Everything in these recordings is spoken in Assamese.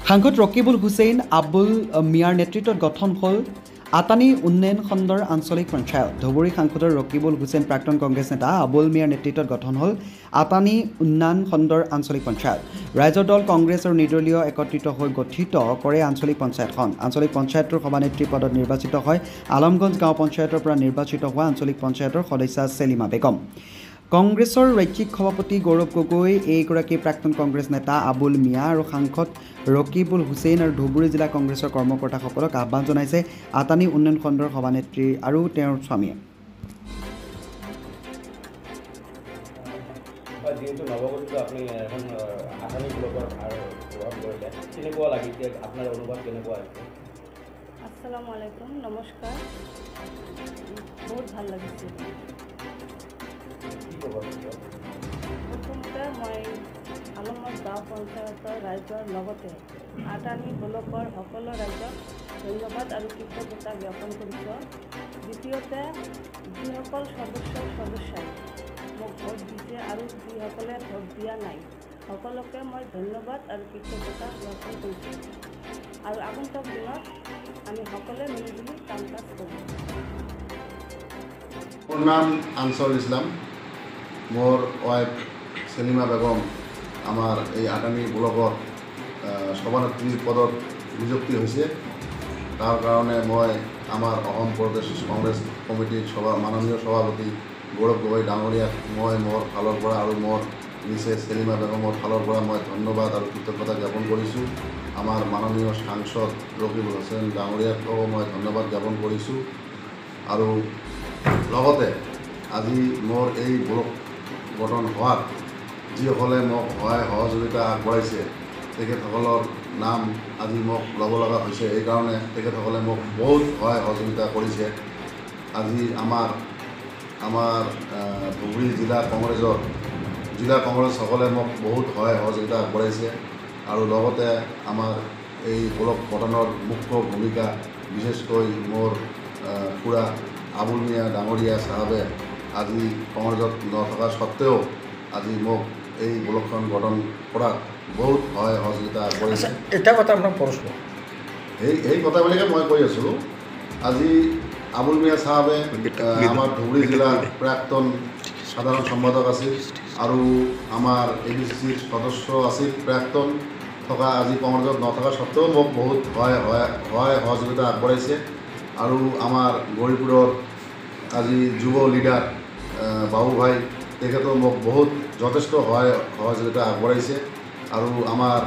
সাংসদ ৰকিবুল হুছেইন আবুল মিয়াৰ নেতৃত্বত গঠন হ'ল আতানি উন্নয়ন খণ্ডৰ আঞ্চলিক পঞ্চায়ত। ধুবুৰী সাংসদৰ ৰকিবুল হুছেইন প্ৰাক্তন কংগ্ৰেছ নেতা আবুল মিয়াৰ নেতৃত্বত গঠন হ'ল আতানি উন্নয়ন খণ্ডৰ আঞ্চলিক পঞ্চায়ত। ৰাইজৰ দল কংগ্ৰেছ আৰু নিৰ্দলীয় একত্ৰিত হৈ গঠিত কৰে আঞ্চলিক পঞ্চায়তখন। আঞ্চলিক পঞ্চায়তৰ সভানেত্ৰী পদত নিৰ্বাচিত হয় আলমগঞ্জ গাঁও পঞ্চায়তৰ পৰা নিৰ্বাচিত হোৱা আঞ্চলিক পঞ্চায়তৰ সদস্যা চেলিমা বেগম। কংগ্ৰেছৰ ৰাজ্যিক সভাপতি গৌৰৱ গগৈ, এইগৰাকী প্ৰাক্তন কংগ্ৰেছ নেতা আবুল মিয়া আৰু সাংসদ ৰকিবুল হুছেইন আৰু ধুবুৰী জিলা কংগ্ৰেছৰ কৰ্মকৰ্তাসকলক আহ্বান জনাইছে আতানি উন্নয়ন খণ্ডৰ সভানেত্ৰী আৰু তেওঁৰ স্বামীয়ে। আসসালামু আলাইকুম, নমস্কাৰ। বহুত ভাল লাগিছে। প্ৰথমতে মই আলমগঞ্জ গাঁও পঞ্চায়তৰ ৰাইজৰ লগতে আটানী ব্লকৰ সকলো ৰাইজক ধন্যবাদ আৰু কৃতজ্ঞতা জ্ঞাপন কৰিছোঁ। দ্বিতীয়তে যিসকল সদস্যাই মোক ভোট দিছে আৰু যিসকলে ভোট দিয়া নাই সকলোকে মই ধন্যবাদ আৰু কৃতজ্ঞতা জ্ঞাপন কৰিছোঁ। আৰু আগন্তুক দিনত আমি সকলোৱে মিলিজুলি কাম কাজ কৰিম। মোৰ নাম আনছাৰুল ইছলাম। মোৰ ৱাইফ চেলিমা বেগম আমাৰ এই আটানী ব্লকৰ সভানেত্ৰী পদত নিযুক্তি হৈছে। তাৰ কাৰণে মই আমাৰ অসম প্ৰদেশ কংগ্ৰেছ কমিটিৰ মাননীয় সভাপতি গৌৰৱ গগৈ ডাঙৰীয়াক মই মোৰ ফালৰ পৰা আৰু মোৰ মিছেছ চেলিমা বেগমৰ ফালৰ পৰা মই ধন্যবাদ আৰু কৃতজ্ঞতা জ্ঞাপন কৰিছোঁ। আমাৰ মাননীয় সাংসদ ৰকিবুল হুছেইন ডাঙৰীয়াকো মই ধন্যবাদ জ্ঞাপন কৰিছোঁ। আৰু লগতে আজি মোৰ এই ব্লক গঠন হোৱাত যিসকলে মোক সহায় সহযোগিতা আগবঢ়াইছে তেখেতসকলৰ নাম আজি মোক ল'ব লগা হৈছে। সেইকাৰণে তেখেতসকলে মোক বহুত সহায় সহযোগিতা কৰিছে। আজি আমাৰ ধুবুৰী জিলা কংগ্ৰেছসকলে মোক বহুত সহায় সহযোগিতা আগবঢ়াইছে। আৰু লগতে আমাৰ এই ব্লক গঠনৰ মুখ্য ভূমিকা বিশেষকৈ মোৰ খুৰা আবুল মিয়া ডাঙৰীয়া চাহাবে আজি কংগ্ৰেছত নথকা স্বত্তেও আজি মোক এই ব্লকখন গঠন কৰাত বহুত সহায় সহযোগিতা আগবঢ়াইছে। এটা কথা আপোনাক প্ৰশ্ন, এই কথাবিলাকে মই কৈ আছোঁ। আজি আবুল মিয়া চাহাবে আমাৰ ধুবুৰী জিলাৰ প্ৰাক্তন সাধাৰণ সম্পাদক আছিল আৰু আমাৰ ABCCৰ সদস্য আছিল প্ৰাক্তন থকা। আজি কংগ্ৰেছত নথকা স্বত্তেও মোক বহুত সহায় সহযোগিতা আগবঢ়াইছে। আৰু আমাৰ গৌৰীপুৰৰ আজি যুৱ লিডাৰ বাবু ভাই তেখেতেও মোক বহুত যথেষ্ট সহায় সহযোগিতা আগবঢ়াইছে। আৰু আমাৰ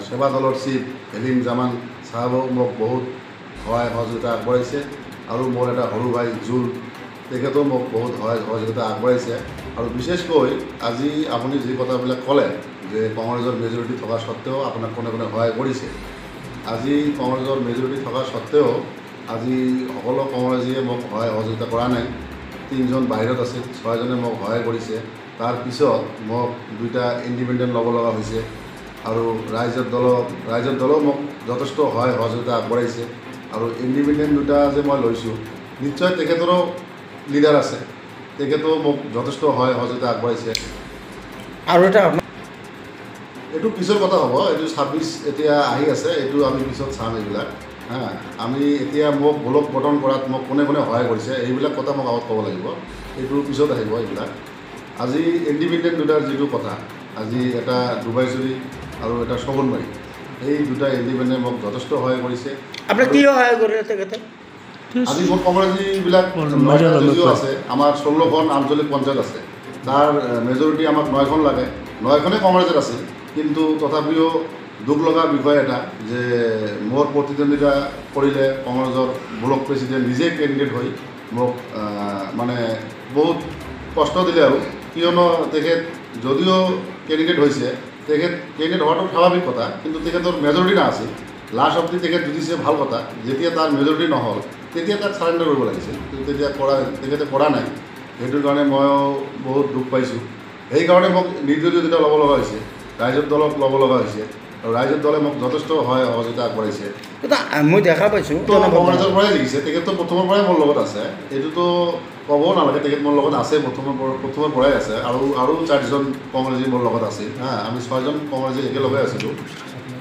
সেৱা দলৰ চিফ হেলিম জামান চাহাবেও মোক বহুত সহায় সহযোগিতা আগবঢ়াইছে। আৰু মোৰ এটা সৰু ভাই জুল তেখেতেও মোক বহুত সহায় সহযোগিতা আগবঢ়াইছে। আৰু বিশেষকৈ আজি আপুনি যি কথাবিলাক ক'লে যে কংগ্ৰেছৰ মেজৰিটি থকা স্বত্তেও আপোনাক কোনে কোনে সহায় কৰিছে। আজি কংগ্ৰেছৰ মেজৰিটি থকা স্বত্তেও আজি সকলো কংগ্ৰেছীয়ে মোক সহায় সহযোগিতা কৰা নাই। 3জন বাহিৰত আছিল, 6জনে মোক সহায় কৰিছে। তাৰপিছত মোক 2টা ইণ্ডিপেণ্ডেণ্ট ল'ব লগা হৈছে। আৰু ৰাইজৰ দলেও মোক যথেষ্ট সহায় সহযোগিতা আগবঢ়াইছে। আৰু ইণ্ডিপেণ্ডেণ্ট 2টা যে মই লৈছোঁ নিশ্চয় তেখেতৰো লিডাৰ আছে, তেখেতেও মোক যথেষ্ট সহায় সহযোগিতা আগবঢ়াইছে। আৰু এটা এইটো পিছৰ কথা হ'ব। এইটো 26 এতিয়া আহি আছে, এইটো আমি পিছত চাম এইবিলাক। আমি এতিয়া মোক ব্লক গঠন কৰাত মোক কোনে কোনে সহায় কৰিছে এইবিলাক কথা মোক আগত ক'ব লাগিব। এইটো পিছত আহিব এইবিলাক। আজি ইণ্ডিপেণ্ডেণ্ট 2টাৰ যিটো কথা, আজি এটা ডুবাইচুৰী আৰু এটা শগুনবাৰী, এই 2টা ইণ্ডিপেণ্ডেণ্ট মোক যথেষ্ট সহায় কৰিছে। আপুনি কি সহায় কৰিলে তেখেতে? আজি মোৰ কংগ্ৰেছীবিলাক 9টা যদিও আছে, আমাৰ 16খন আঞ্চলিক পঞ্চায়ত আছে, তাৰ মেজৰিটি আমাক 9খন লাগে। 9খনেই কংগ্ৰেছত আছিল, কিন্তু তথাপিও দুখ লগা বিষয় এটা যে মোৰ প্ৰতিদ্বন্দ্বিতা কৰিলে কংগ্ৰেছৰ ব্লক প্ৰেছিডেণ্ট নিজে কেণ্ডিডেট হৈ মোক মানে বহুত কষ্ট দিলে। আৰু কিয়নো তেখেত যদিও কেণ্ডিডেট হৈছে, তেখেত কেণ্ডিডেট হোৱাটো স্বাভাৱিক কথা, কিন্তু তেখেতৰ মেজৰিটি নাছিল। লাষ্ট অব্দি তেখেত জিতিছে, ভাল কথা। যেতিয়া তাৰ মেজৰিটি নহ'ল তেতিয়া তাক চাৰেণ্ডাৰ কৰিব লাগিছিল, কিন্তু তেখেতে কৰা নাই। সেইটোৰ কাৰণে ময়ো বহুত দুখ পাইছোঁ। সেইকাৰণে মোক নিৰ্দলীয় যেতিয়া ল'ব লগা হৈছে, ৰাইজৰ দলক ল'ব লগা হৈছে। আৰু ৰাইজৰ দলে মোক যথেষ্ট সহায় সহযোগিতা আগবঢ়াইছে। মই দেখা পাইছোঁ কংগ্ৰেছৰ পৰাই জিকিছে, তেখেতটো প্ৰথমৰ পৰাই মোৰ লগত আছে। এইটোতো ক'ব নালাগে, তেখেত মোৰ লগত আছে, প্ৰথমৰ পৰাই আছে, আৰু 4জন কংগ্ৰেছী মোৰ লগত আছিল। আমি 6জন কংগ্ৰেছী একেলগে আছিলোঁ।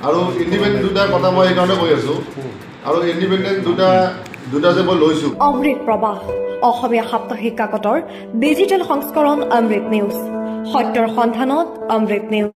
আৰু ইণ্ডিপেণ্ডেণ্ট দুটা কথা মই সেইকাৰণে কৈ আছোঁ, আৰু ইণ্ডিপেণ্ডেণ্ট দুটা যে মই লৈছোঁ। অমৃত প্ৰবাহ অসমীয়া সাপ্তাহিক কাকতৰ ডিজিটেল সংস্কৰণ অমৃত নিউজ, সত্যৰ সন্ধানত অমৃত নিউজ।